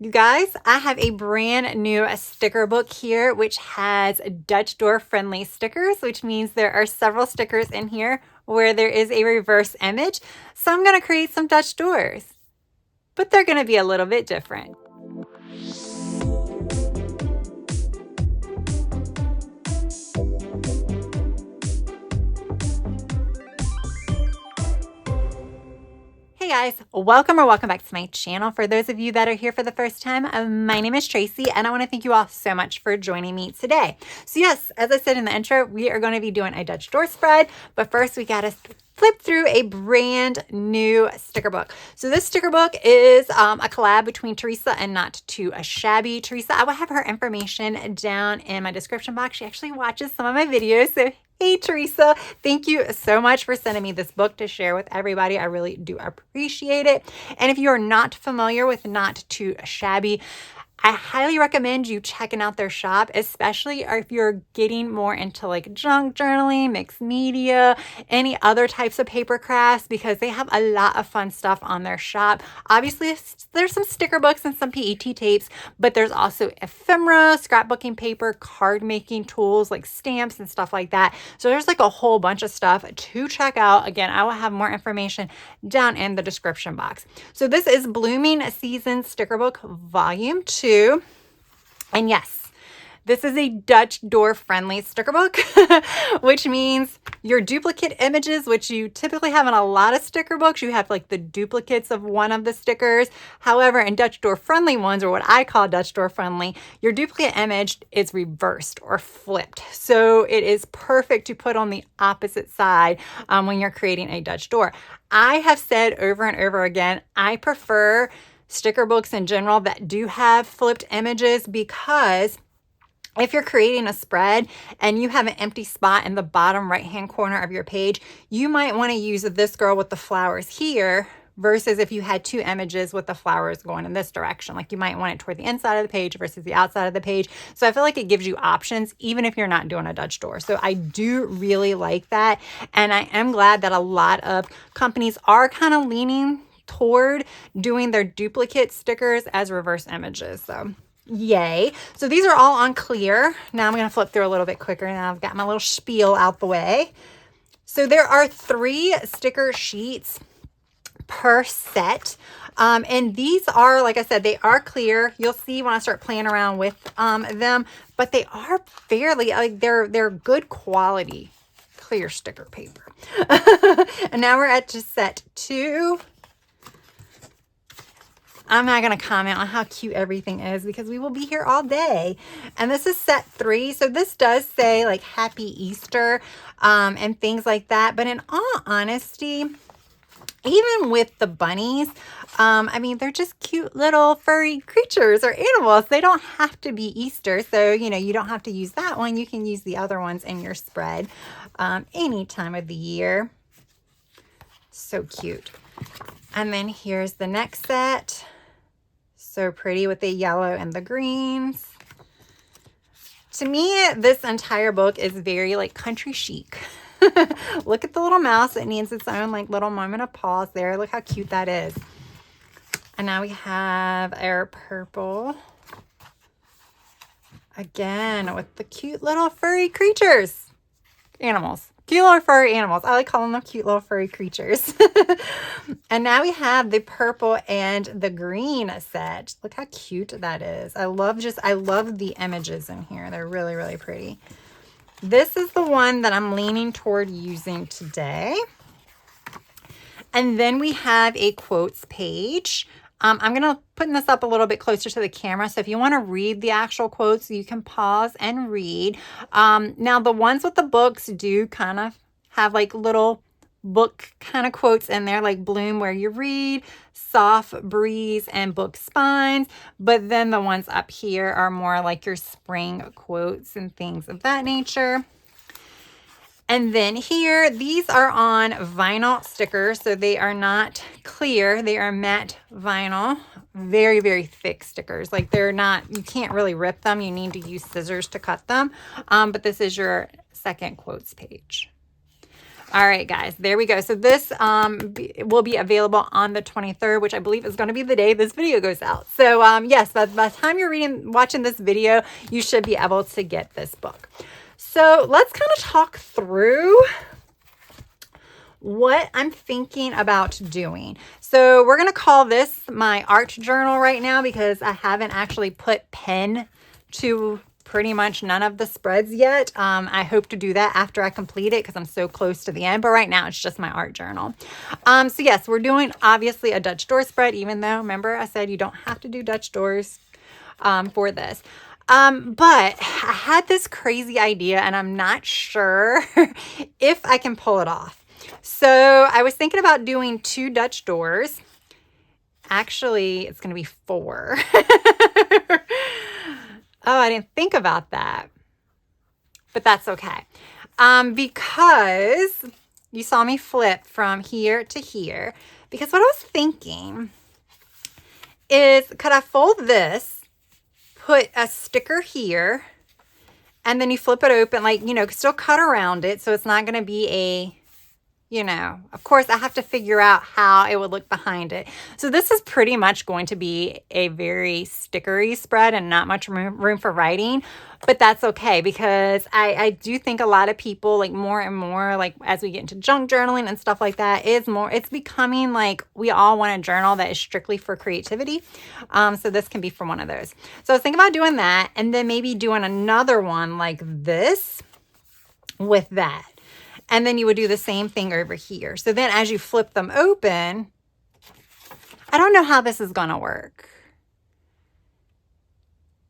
You guys, I have a brand new sticker book here, which has Dutch door friendly stickers, which means there are several stickers in here where there is a reverse image. So I'm going to create some Dutch doors, but they're going to be a little bit different. Hey guys, welcome back to my channel. For those of you that are here for the first time, my name is Tracy and I want to thank you all so much for joining me today. So yes, as I said in the intro, we are going to be doing a Dutch door spread, but first we got to flip through a brand new sticker book. So this sticker book is a collab between Teresa and Not2Shabby. Teresa, I will have her information down in my description box. She actually watches some of my videos, so hey Teresa, thank you so much for sending me this book to share with everybody. I really do appreciate it. And if you are not familiar with Not2Shabby, I highly recommend you checking out their shop, especially if you're getting more into like junk journaling, mixed media, any other types of paper crafts, because they have a lot of fun stuff on their shop. Obviously, there's some sticker books and some PET tapes, but there's also ephemera, scrapbooking paper, card making tools like stamps and stuff like that. So there's like a whole bunch of stuff to check out. Again, I will have more information down in the description box. So this is Blooming Season Sticker Book Volume 2. And yes, this is a Dutch door friendly sticker book, which means your duplicate images, which you typically have in a lot of sticker books, you have like the duplicates of one of the stickers. However, in Dutch door friendly ones, or what I call Dutch door friendly, your duplicate image is reversed or flipped. So it is perfect to put on the opposite side when you're creating a Dutch door. I have said over and over again, I prefer sticker books in general that do have flipped images, because if you're creating a spread and you have an empty spot in the bottom right hand corner of your page, you might want to use this girl with the flowers here versus if you had two images with the flowers going in this direction. Like you might want it toward the inside of the page versus the outside of the page. So I feel like it gives you options even if you're not doing a Dutch door. So I do really like that. And I am glad that a lot of companies are kind of leaning toward doing their duplicate stickers as reverse images. So yay. So these are all on clear. Now I'm going to flip through a little bit quicker. Now I've got my little spiel out the way. So there are 3 sticker sheets per set. And these are, like I said, they are clear. You'll see when I start playing around with them, but they are fairly, like they're good quality clear sticker paper. And now we're at just set 2. I'm not going to comment on how cute everything is because we will be here all day. And this is set 3. So this does say like Happy Easter and things like that. But in all honesty, even with the bunnies, I mean, they're just cute little furry creatures or animals. They don't have to be Easter. So, you know, you don't have to use that one. You can use the other ones in your spread any time of the year. So cute. And then here's the next set. So pretty with the yellow and the greens. To me, this entire book is very like country chic. Look at the little mouse. It needs its own like little moment of pause there. Look how cute that is. And now we have our purple. Again, with the cute little furry creatures. Animals. Cute little furry animals. I like calling them cute little furry creatures. And now we have the purple and the green set. Look how cute that is. I love the images in here. They're really, really pretty. This is the one that I'm leaning toward using today. And then we have a quotes page. I'm going to put this up a little bit closer to the camera. So if you want to read the actual quotes, you can pause and read. Now the ones with the books do kind of have like little book kind of quotes in there, like bloom where you read, soft breeze, and book spines. But then the ones up here are more like your spring quotes and things of that nature. And then here, these are on vinyl stickers, so they are not clear. They are matte vinyl, very, very thick stickers. Like they're not, you can't really rip them. You need to use scissors to cut them. But this is your second quotes page. All right, guys, there we go. So this will be available on the 23rd, which I believe is going to be the day this video goes out. So yes, by the time you're watching this video, you should be able to get this book. So let's kind of talk through what I'm thinking about doing. So we're going to call this my art journal right now because I haven't actually put pen to pretty much none of the spreads yet. I hope to do that after I complete it because I'm so close to the end, but right now it's just my art journal. So yes, we're doing obviously a Dutch door spread, even though remember I said you don't have to do Dutch doors for this. But I had this crazy idea and I'm not sure if I can pull it off. So I was thinking about doing 2 Dutch doors. Actually, it's going to be 4. Oh, I didn't think about that. But that's okay. Because you saw me flip from here to here. Because what I was thinking is, could I fold this, put a sticker here, and then you flip it open, like, you know, still cut around it so it's not going to be a, you know, of course I have to figure out how it would look behind it. So this is pretty much going to be a very stickery spread and not much room for writing, but that's okay because I do think a lot of people, like more and more, like as we get into junk journaling and stuff like that, it's becoming like we all want a journal that is strictly for creativity. So this can be for one of those. So I was thinking about doing that and then maybe doing another one like this with that. And then you would do the same thing over here. So then as you flip them open, I don't know how this is going to work.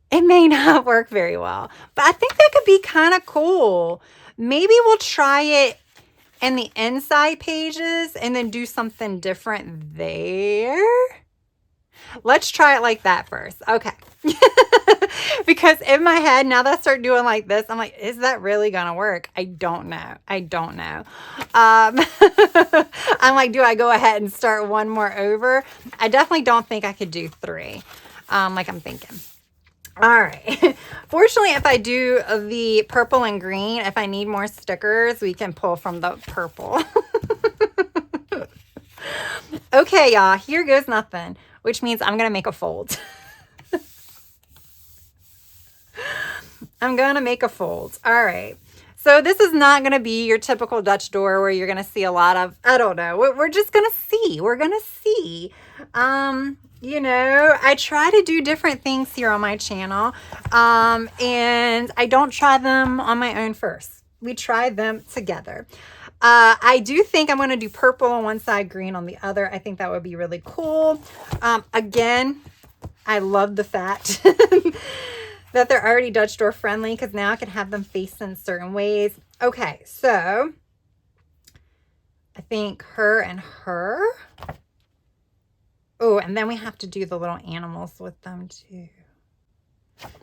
It may not work very well, but I think that could be kind of cool. Maybe we'll try it in the inside pages and then do something different there. Let's try it like that first. Okay. Because in my head, now that I start doing like this, I'm like, is that really going to work? I don't know. I don't know. I'm like, do I go ahead and start one more over? I definitely don't think I could do 3 like I'm thinking. All right. Fortunately, if I do the purple and green, if I need more stickers, we can pull from the purple. Okay, y'all, here goes nothing, which means I'm going to make a fold. I'm going to make a fold. All right. So this is not going to be your typical Dutch door where you're going to see a lot of, I don't know. We're just going to see. We're going to see. You know, I try to do different things here on my channel. And I don't try them on my own first. We try them together. I do think I'm going to do purple on one side, green on the other. I think that would be really cool. Again, I love the fact that they're already Dutch door friendly because now I can have them face in certain ways. Okay, so I think her and her. Oh, and then we have to do the little animals with them too.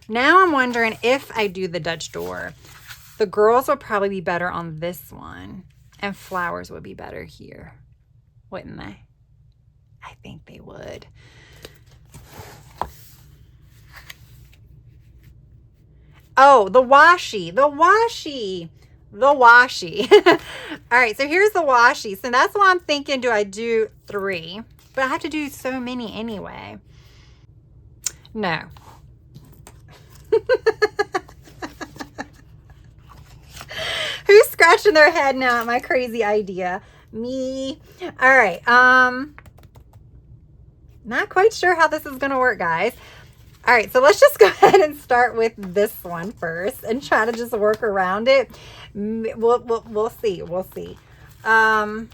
Now I'm wondering if I do the Dutch door. The girls would probably be better on this one and flowers would be better here, wouldn't they? I think they would. Oh, the washi. All right, so here's the washi. So that's why I'm thinking, do I do 3? But I have to do so many anyway. No. Who's scratching their head now at my crazy idea? Me. All right. Not quite sure how this is going to work, guys. All right, so let's just go ahead and start with this one first and try to just work around it. We'll see. We'll see. I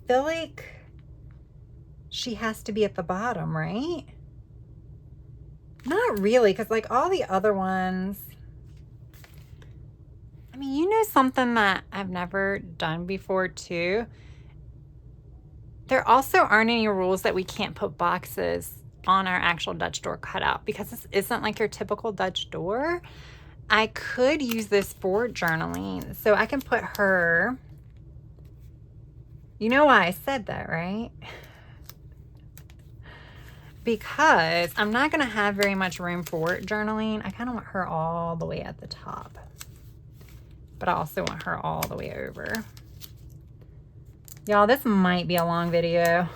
feel like she has to be at the bottom, right? Not really, because like all the other ones, I mean, you know something that I've never done before too? There also aren't any rules that we can't put boxes on our actual Dutch door cutout because this isn't like your typical Dutch door. I could use this for journaling. So I can put her, you know why I said that, right? because I'm not going to have very much room for journaling. I kind of want her all the way at the top, but I also want her all the way over. Y'all, this might be a long video.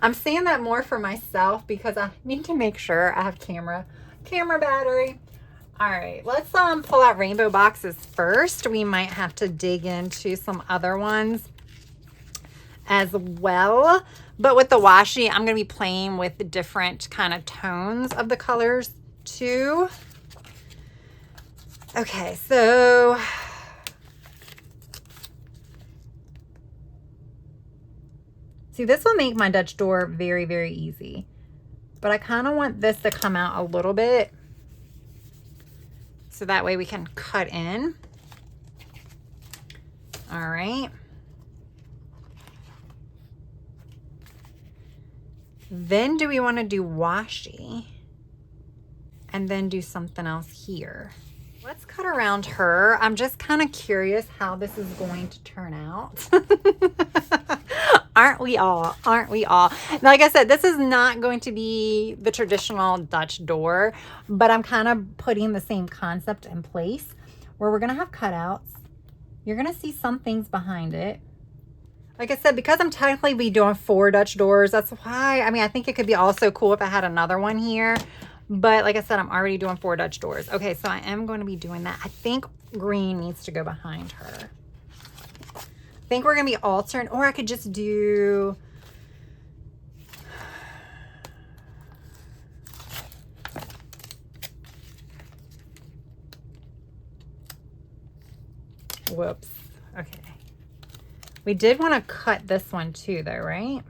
I'm saying that more for myself because I need to make sure I have camera battery. All right, let's pull out rainbow boxes first. We might have to dig into some other ones as well. But with the washi, I'm going to be playing with the different kind of tones of the colors too. Okay, so see, this will make my Dutch door very, very easy. But I kind of want this to come out a little bit, so that way we can cut in. All right. Then do we want to do washi and then do something else here? Let's cut around her. I'm just kind of curious how this is going to turn out. Aren't we all? Aren't we all? Like I said, this is not going to be the traditional Dutch door, but I'm kind of putting the same concept in place where we're going to have cutouts. You're going to see some things behind it. Like I said, because I'm technically be doing 4 Dutch doors, that's why, I mean, I think it could be also cool if I had another one here. But like I said, I'm already doing 4 Dutch doors. Okay, so I am going to be doing that. I think green needs to go behind her. I think we're going to be alternate, or I could just do... Whoops. Okay. We did want to cut this one too, though, right?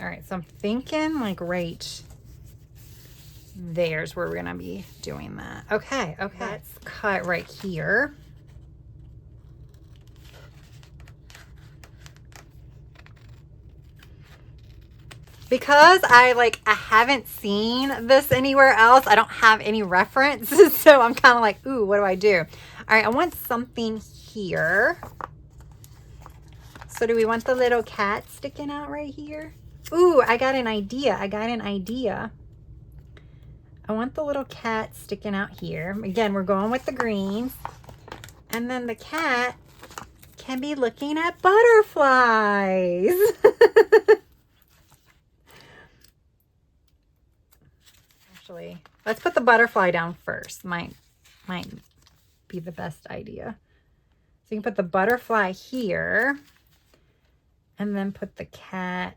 All right, so I'm thinking like right there's where we're gonna be doing that. Okay, okay. Let's cut right here. Because I haven't seen this anywhere else. I don't have any reference. So I'm kind of like, ooh, what do I do? All right, I want something here. So do we want the little cat sticking out right here? Ooh, I got an idea. I want the little cat sticking out here. Again, we're going with the greens. And then the cat can be looking at butterflies. Actually, let's put the butterfly down first. Might be the best idea. So you can put the butterfly here and then put the cat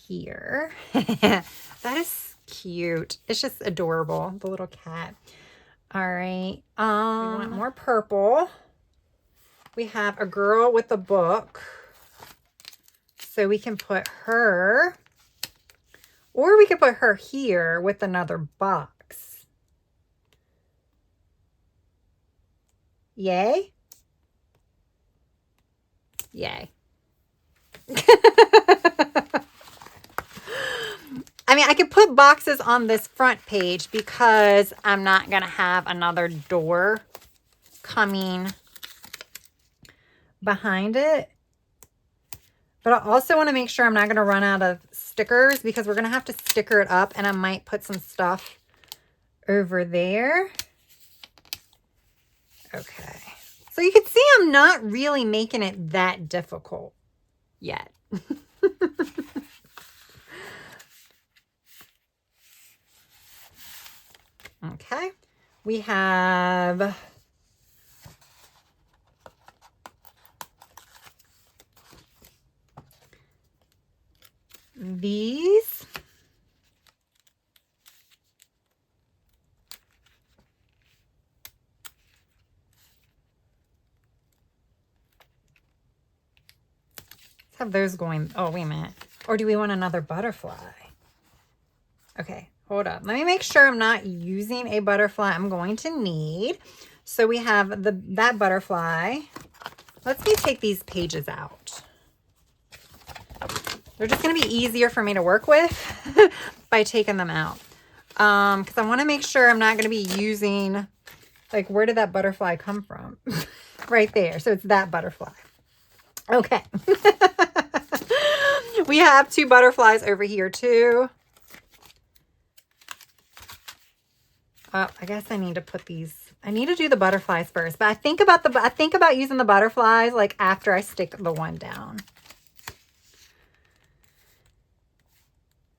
here. That is cute. It's just adorable, the little cat. All right. We want more purple. We have a girl with a book. So we can put her, or we could put her here with another box. Yay? Yay. I mean, I could put boxes on this front page because I'm not going to have another door coming behind it. But I also want to make sure I'm not going to run out of stickers because we're going to have to sticker it up, and I might put some stuff over there. Okay. So you can see I'm not really making it that difficult yet. Okay. We have these. Let's have those going. Oh, wait a minute. Or do we want another butterfly? Okay, hold up. Let me make sure I'm not using a butterfly I'm going to need. So we have that butterfly. Let's take these pages out. They're just going to be easier for me to work with by taking them out. Because I want to make sure I'm not going to be using Like, where did that butterfly come from? Right there. So it's that butterfly. Okay. We have 2 butterflies over here too. Oh, I guess I need to put these. I need to do the butterflies first, but I think about using the butterflies like after I stick the one down.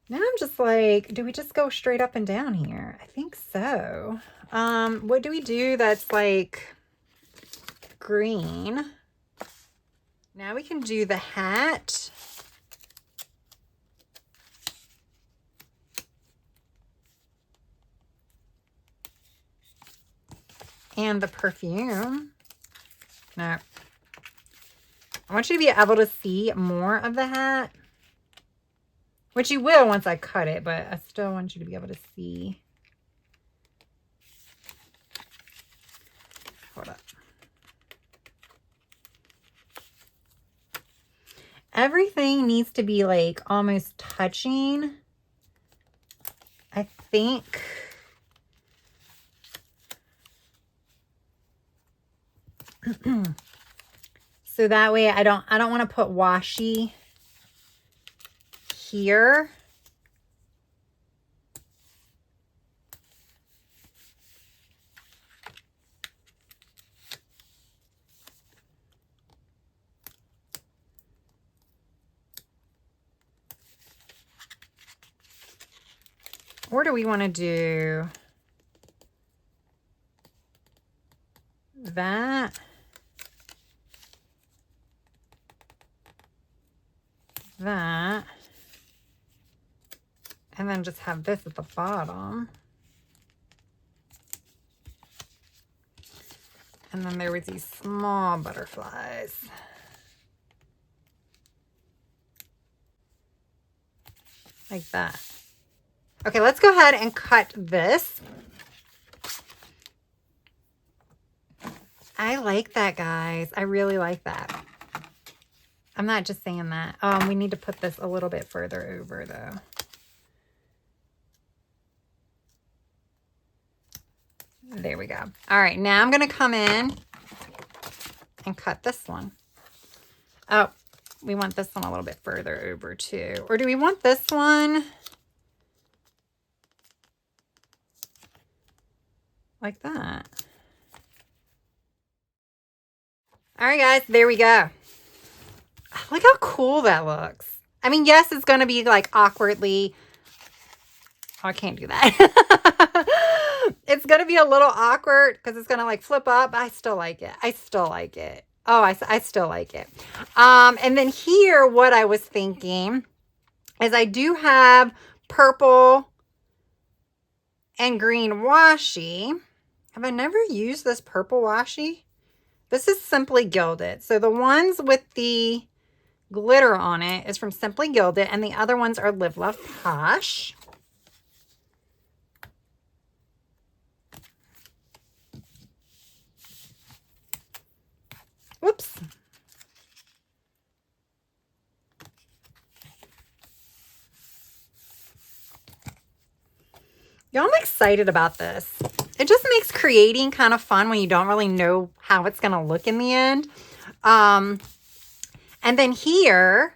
Now I'm just like, do we just go straight up and down here? I think so. What do we do that's like green? Now we can do the hat. And the perfume. No. I want you to be able to see more of the hat. Which you will once I cut it, but I still want you to be able to see. Hold up. Everything needs to be like almost touching. I think. So that way I don't want to put washi here. Or do we want to do that? That. And then just have this at the bottom. And then there was these small butterflies. Like that. Okay, let's go ahead and cut this. I like that, guys. I really like that. I'm not just saying that. We need to put this a little bit further over, though. There we go. All right, now I'm going to come in and cut this one. Oh, we want this one a little bit further over, too. Or do we want this one like that? All right, guys, there we go. Look how cool that looks. I mean, yes, it's going to be like awkwardly. Oh, I can't do that. It's going to be a little awkward because it's going to like flip up. I still like it. I still like it. Oh, I still like it. And then here, what I was thinking is I do have purple and green washi. Have I never used this purple washi? This is Simply Gilded. So the ones with the glitter on it is from Simply Gilded, and the other ones are Live Love Posh. Whoops. Y'all, I'm excited about this. It just makes creating kind of fun when you don't really know how it's going to look in the end. And then here,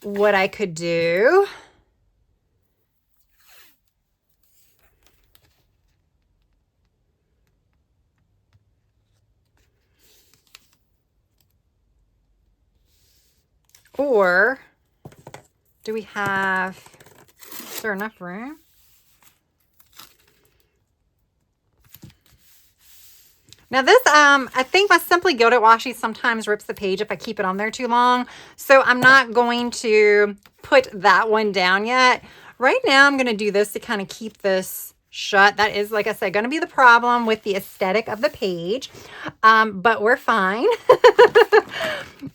what I could do or do we have, is there enough room? Now this, I think my Simply Gilded washi sometimes rips the page if I keep it on there too long. So I'm not going to put that one down yet. Right now I'm going to do this to kind of keep this shut. That is, like I said, going to be the problem with the aesthetic of the page. But we're fine.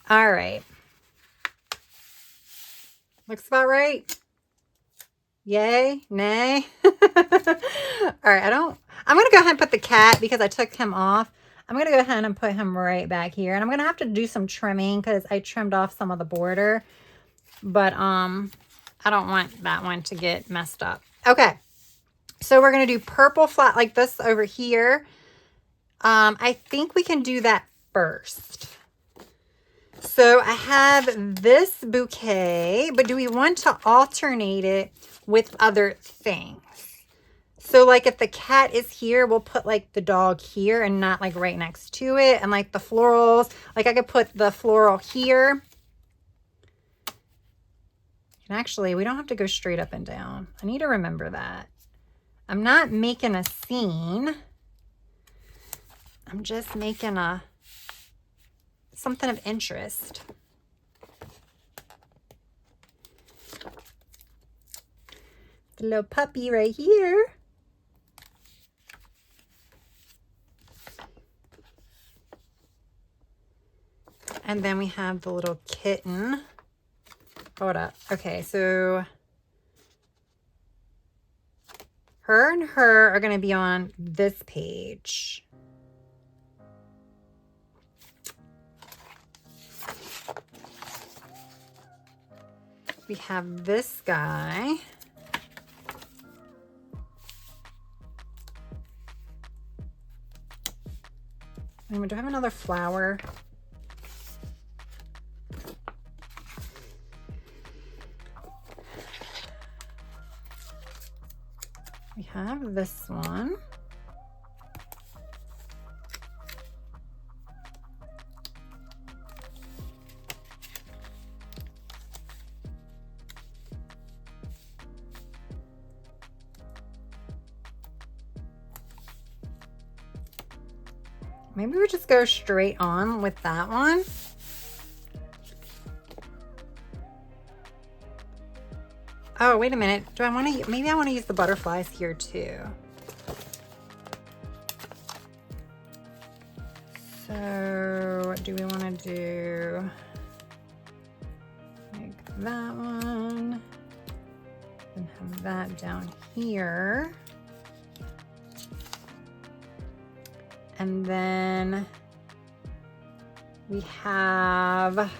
All right. Looks about right. Yay, nay. All right, I'm going to go ahead and put the cat because I took him off. I'm going to go ahead and put him right back here. And I'm going to have to do some trimming because I trimmed off some of the border. But I don't want that one to get messed up. Okay, so we're going to do purple flat like this over here. I think we can do that first. So I have this bouquet, but do we want to alternate it with other things? So like if the cat is here, we'll put like the dog here and not like right next to it. And like the florals, like I could put the floral here. And actually, we don't have to go straight up and down. I need to remember that. I'm not making a scene. I'm just making something of interest. The little puppy right here. And then we have the little kitten. Hold up. Okay, so her and her are going to be on this page. We have this guy. And do I have another flower? We have this one. Maybe we just go straight on with that one. Oh, wait a minute. Do I want to, maybe I want to use the butterflies here too. So do we want to do like that one and have that down here? And then we have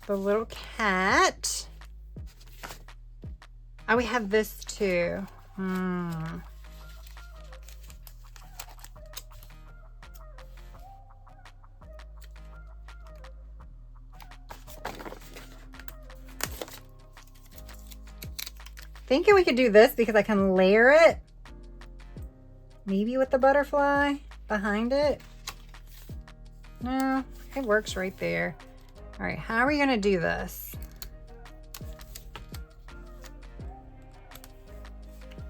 the little cat. Oh, we have this too. Thinking we could do this because I can layer it. Maybe with the butterfly behind it. No, it works right there. All right, how are we gonna do this?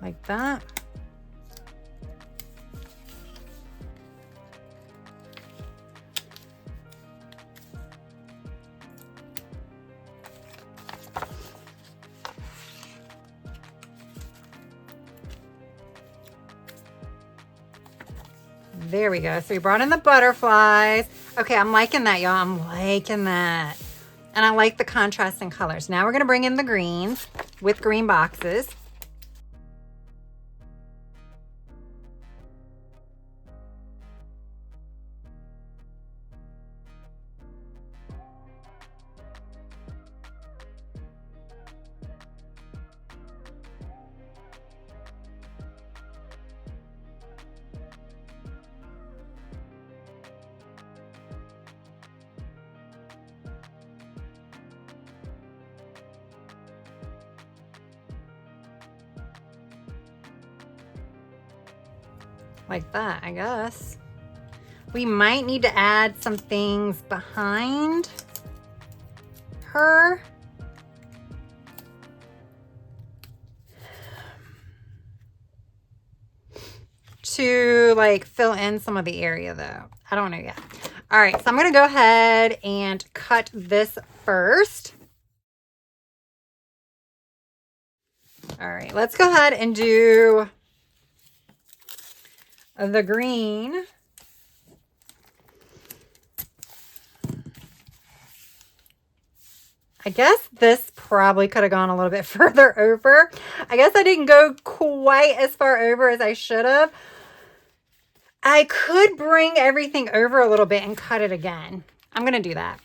Like that. There we go. So we brought in the butterflies. Okay, I'm liking that, y'all. I'm liking that. And I like the contrast in colors. Now we're going to bring in the greens with green boxes. Like that, I guess. We might need to add some things behind her. To like fill in some of the area though. I don't know yet. All right, so I'm gonna go ahead and cut this first. All right, let's go ahead and do the green. I guess this probably could have gone a little bit further over. I guess I didn't go quite as far over as I should have. I could bring everything over a little bit and cut it again. I'm going to do that.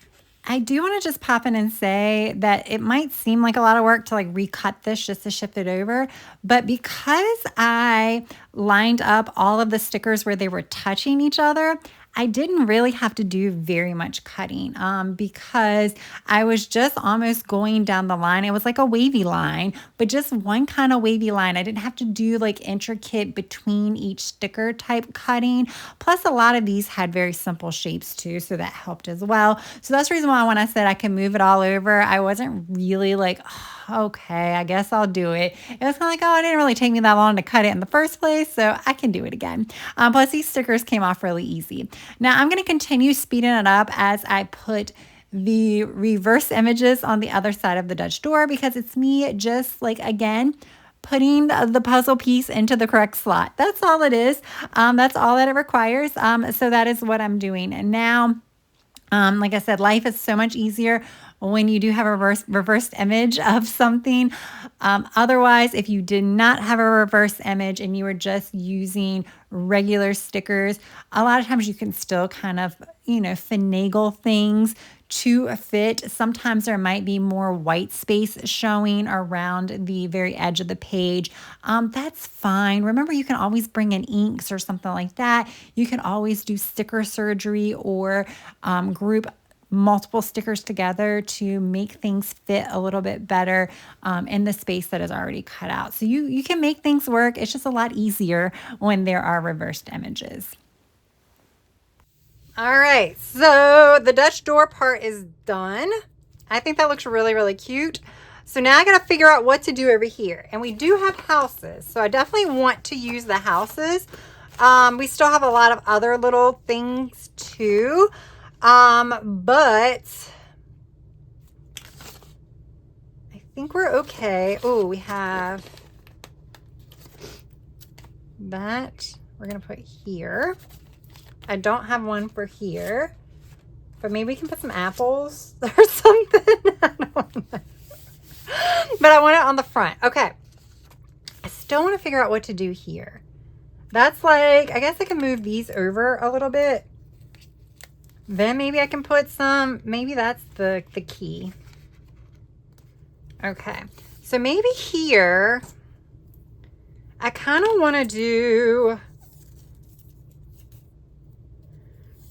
I do want to just pop in and say that it might seem like a lot of work to like recut this just to shift it over, but because I lined up all of the stickers where they were touching each other, I didn't really have to do very much cutting because I was just almost going down the line. It was like a wavy line, but just one kind of wavy line. I didn't have to do like intricate between each sticker type cutting. Plus, a lot of these had very simple shapes too, so that helped as well. So that's the reason why when I said I can move it all over, I wasn't really like, oh, okay, I guess I'll do it. It was kind of like, oh, it didn't really take me that long to cut it in the first place, so I can do it again. Plus, these stickers came off really easy. Now I'm going to continue speeding it up as I put the reverse images on the other side of the Dutch door, because it's me just like, again, putting the puzzle piece into the correct slot. That's all it is. That's all that it requires. So that is what I'm doing. And now, like I said, life is so much easier when you do have a reversed image of something. Otherwise, if you did not have a reverse image and you were just using regular stickers, a lot of times you can still kind of, finagle things to fit. Sometimes there might be more white space showing around the very edge of the page. That's fine. Remember, you can always bring in inks or something like that. You can always do sticker surgery or group multiple stickers together to make things fit a little bit better in the space that is already cut out. So you can make things work. It's just a lot easier when there are reversed images. All right, so the Dutch door part is done. I think that looks really, really cute. So now I got to figure out what to do over here. And we do have houses, so I definitely want to use the houses. We still have a lot of other little things too. But I think we're okay. Oh, we have that we're going to put here. I don't have one for here, but maybe we can put some apples or something. I don't know. But I want it on the front. Okay. I still want to figure out what to do here. That's like, I guess I can move these over a little bit. Then maybe I can put some, maybe that's the key. Okay. So maybe here, I kind of want to do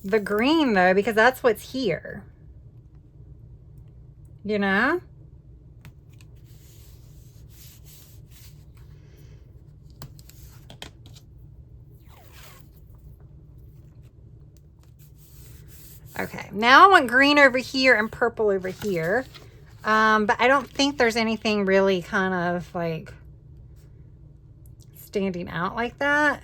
the green though, because that's what's here. You know? Okay, now I want green over here and purple over here. But I don't think there's anything really kind of like standing out like that.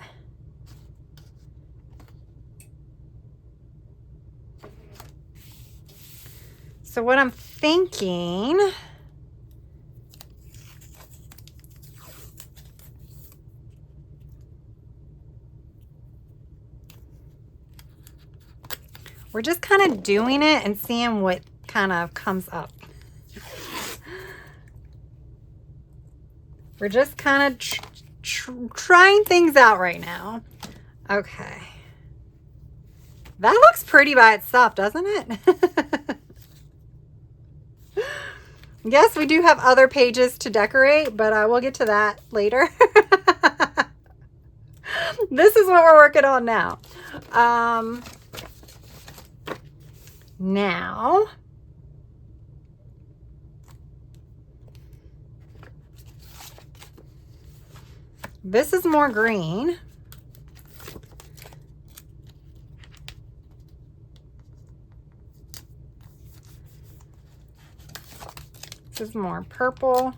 So what I'm thinking, we're just kind of doing it and seeing what kind of comes up. We're just kind of trying things out right now. Okay. That looks pretty by itself, doesn't it? Yes, we do have other pages to decorate, but we'll get to that later. This is what we're working on now. Now, this is more green. This is more purple.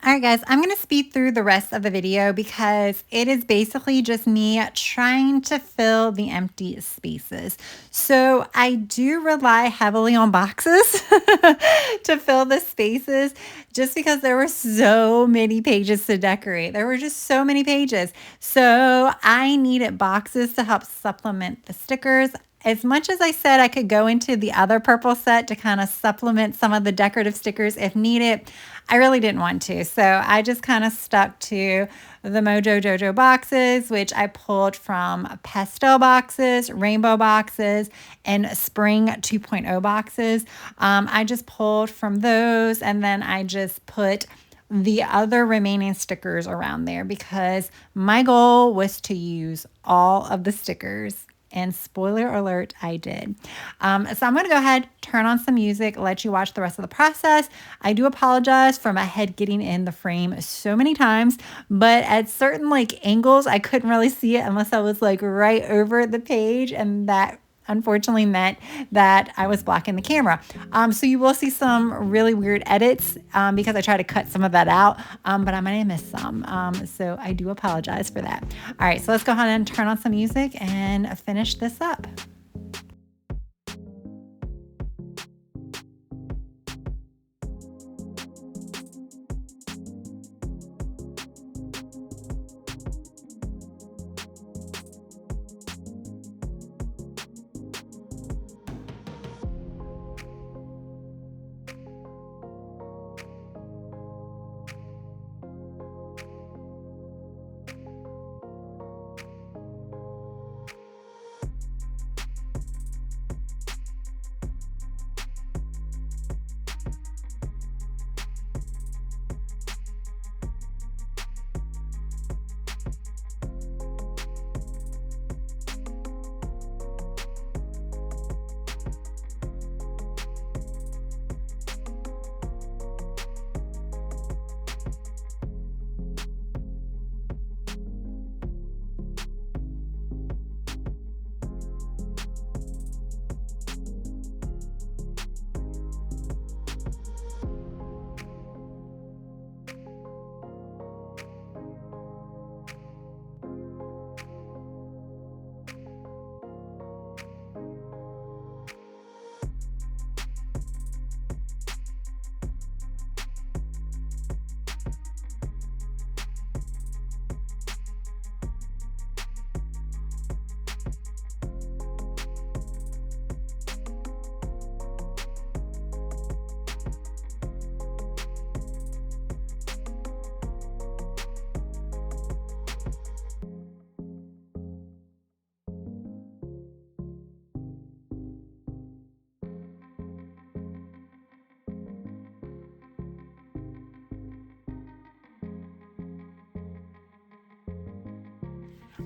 All right, guys, I'm going to speed through the rest of the video because it is basically just me trying to fill the empty spaces. So I do rely heavily on boxes to fill the spaces just because there were so many pages to decorate. There were just so many pages. So I needed boxes to help supplement the stickers. As much as I said I could go into the other purple set to kind of supplement some of the decorative stickers if needed, I really didn't want to. So I just kind of stuck to the Mojo Jojo boxes, which I pulled from pastel boxes, rainbow boxes, and spring 2.0 boxes. I just pulled from those, and then I just put the other remaining stickers around there because my goal was to use all of the stickers. And spoiler alert, I did. So I'm going to go ahead, turn on some music, let you watch the rest of the process. I do apologize for my head getting in the frame so many times, but at certain like angles, I couldn't really see it unless I was like right over the page, and that unfortunately meant that I was blocking the camera. So you will see some really weird edits because I try to cut some of that out, but I might have missed some. So I do apologize for that. All right, so let's go ahead and turn on some music and finish this up.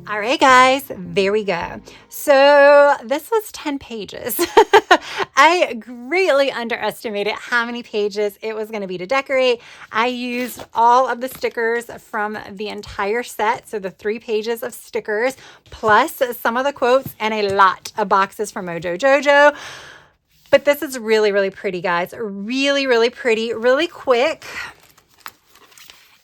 All right, guys, there we go. So this was 10 pages. I greatly underestimated how many pages it was going to be to decorate. I used all of the stickers from the entire set. So the 3 pages of stickers, plus some of the quotes and a lot of boxes from Mojo Jojo. But this is really, really pretty, guys. Really, really pretty, really quick.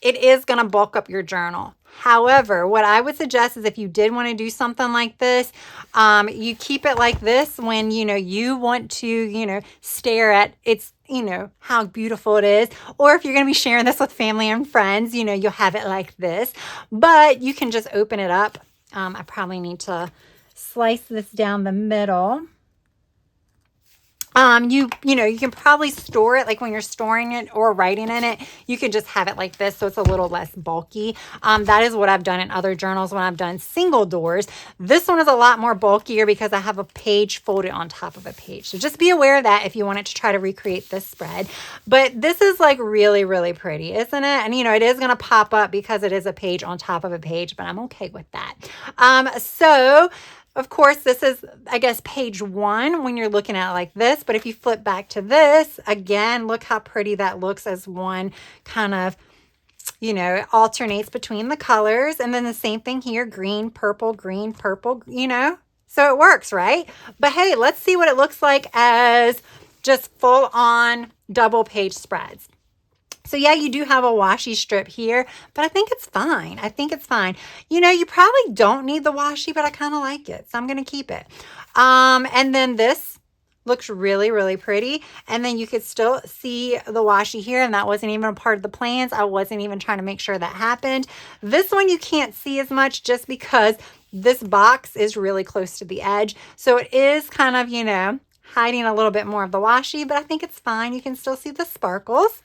It is going to bulk up your journal. However, what I would suggest is if you did want to do something like this, you keep it like this when, you want to, stare at its, how beautiful it is. Or if you're going to be sharing this with family and friends, you'll have it like this. But you can just open it up. I probably need to slice this down the middle. You can probably store it like when you're storing it or writing in it, you can just have it like this. So it's a little less bulky. That is what I've done in other journals when I've done single doors. This one is a lot more bulkier because I have a page folded on top of a page. So just be aware of that if you wanted to try to recreate this spread. But this is like really, really pretty, isn't it? And it is going to pop up because it is a page on top of a page, but I'm okay with that. So of course, this is, I guess, page 1 when you're looking at it like this. But if you flip back to this, again, look how pretty that looks as one kind of, it alternates between the colors. And then the same thing here, green, purple, So it works, right? But hey, let's see what it looks like as just full on double page spreads. So yeah, you do have a washi strip here, but I think it's fine. You probably don't need the washi, but I kind of like it, so I'm going to keep it. And then this looks really, really pretty. And then you could still see the washi here, and that wasn't even a part of the plans. I wasn't even trying to make sure that happened. This one you can't see as much just because this box is really close to the edge. So it is kind of, hiding a little bit more of the washi, but I think it's fine. You can still see the sparkles.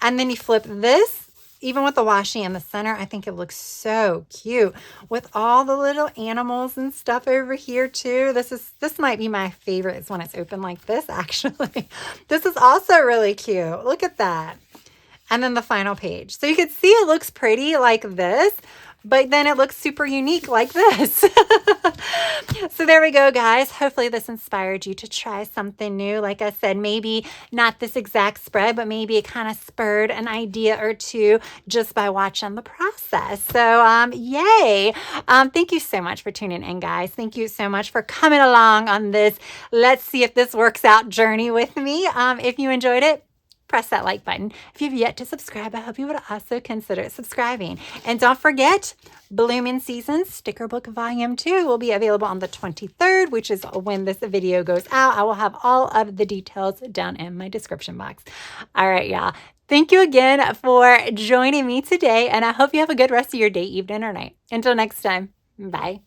And then you flip this. Even with the washi in the center, I think it looks so cute with all the little animals and stuff over here too. This might be my favorite is when it's open like this, actually. This is also really cute. Look at that. And then the final page. So you can see it looks pretty like this, but then it looks super unique like this. So there we go, guys. Hopefully this inspired you to try something new. Like I said, maybe not this exact spread, but maybe it kind of spurred an idea or two just by watching the process. So yay. Thank you so much for tuning in, guys. Thank you so much for coming along on this let's see if this works out journey with me. If you enjoyed it, press that like button. If you've yet to subscribe, I hope you would also consider subscribing. And don't forget, Blooming Seasons Sticker Book Volume 2 will be available on the 23rd, which is when this video goes out. I will have all of the details down in my description box. All right, y'all. Thank you again for joining me today, and I hope you have a good rest of your day, evening, or night. Until next time, bye.